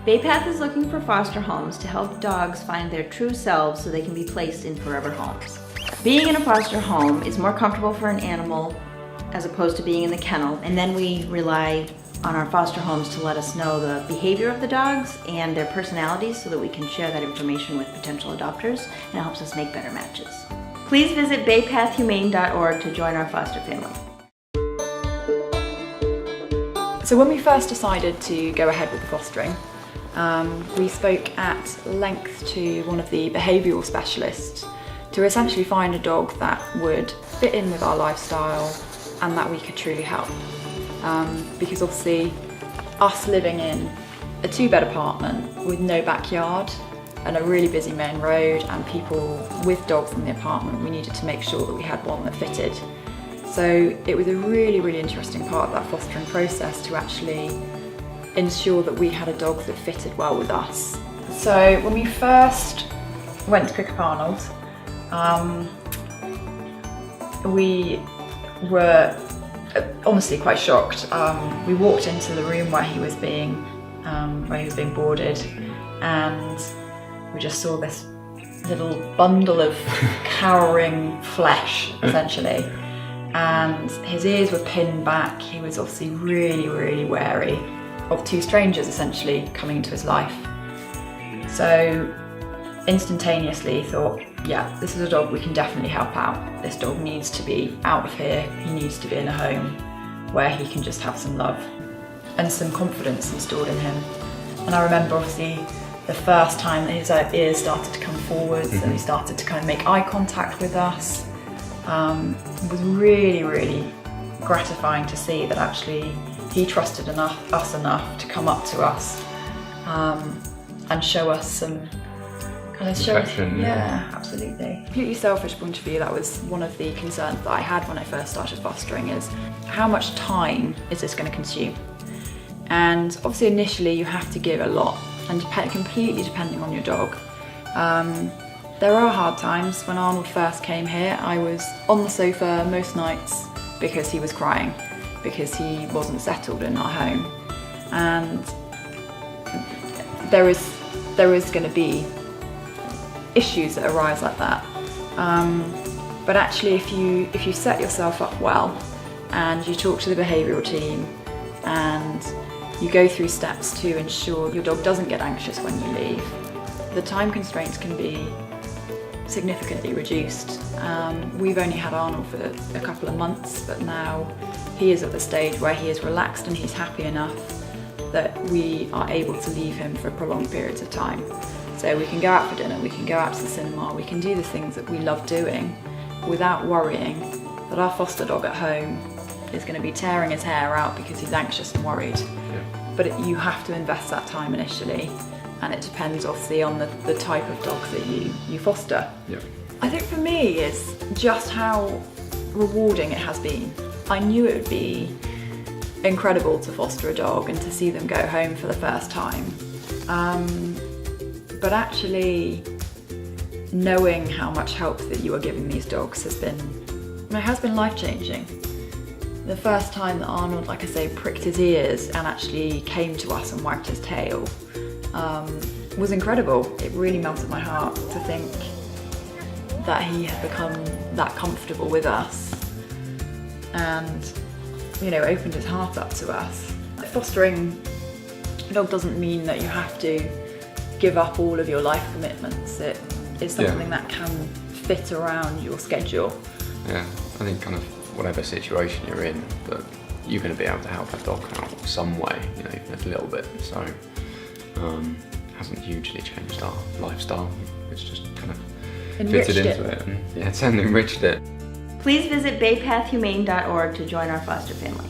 Baypath is looking for foster homes to help dogs find their true selves so they can be placed in forever homes. Being in a foster home is more comfortable for an animal as opposed to being in the kennel, and then we rely on our foster homes to let us know the behavior of the dogs and their personalities so that we can share that information with potential adopters, and it helps us make better matches. Please visit baypathhumane.org to join our foster family. So when we first decided to go ahead with the fostering, we spoke at length to one of the behavioural specialists to essentially find a dog that would fit in with our lifestyle and that we could truly help. Because obviously us living in a 2-bed apartment with no backyard and a really busy main road and people with dogs in the apartment, we needed to make sure that we had one that fitted. So it was a really, really interesting part of that fostering process to actually ensure that we had a dog that fitted well with us. So when we first went to pick up Arnold, we were honestly quite shocked. We walked into the room where he was being boarded, and we just saw this little bundle of cowering flesh, essentially. And his ears were pinned back. He was obviously really, really wary of 2 strangers essentially coming into his life. So instantaneously thought, yeah, this is a dog we can definitely help out. This dog needs to be out of here. He needs to be in a home where he can just have some love and some confidence installed in him. And I remember obviously the first time that his ears started to come forwards and he started to kind of make eye contact with us. It was really, really gratifying to see that actually he trusted us enough to come up to us and show us some kind of affection. Yeah, absolutely. Completely selfish point of view, that was one of the concerns that I had when I first started fostering, is how much time is this going to consume? And obviously initially you have to give a lot, and completely depending on your dog. There are hard times. When Arnold first came here, I was on the sofa most nights because he was crying, because he wasn't settled in our home. And there is going to be issues that arise like that. But actually if you set yourself up well and you talk to the behavioural team and you go through steps to ensure your dog doesn't get anxious when you leave, the time constraints can be significantly reduced. We've only had Arnold for a couple of months, but now he is at the stage where he is relaxed and he's happy enough that we are able to leave him for prolonged periods of time. So we can go out for dinner, we can go out to the cinema, we can do the things that we love doing without worrying that our foster dog at home is going to be tearing his hair out because he's anxious and worried. Yeah. But you have to invest that time initially, and it depends obviously on the type of dog that you foster. Yeah. I think for me it's just how rewarding it has been. I knew it would be incredible to foster a dog and to see them go home for the first time. But actually knowing how much help that you are giving these dogs has been life-changing. The first time that Arnold, like I say, pricked his ears and actually came to us and wagged his tail was incredible. It really melted my heart to think that he had become that comfortable with us and, opened his heart up to us. Fostering a dog doesn't mean that you have to give up all of your life commitments. It is something that can fit around your schedule. Yeah, I think kind of whatever situation you're in, that you're going to be able to help a dog out some way, even if a little bit. So hasn't hugely changed our lifestyle. It's just kind of fitted into it. And, it's enriched it. Please visit baypathhumane.org to join our foster family.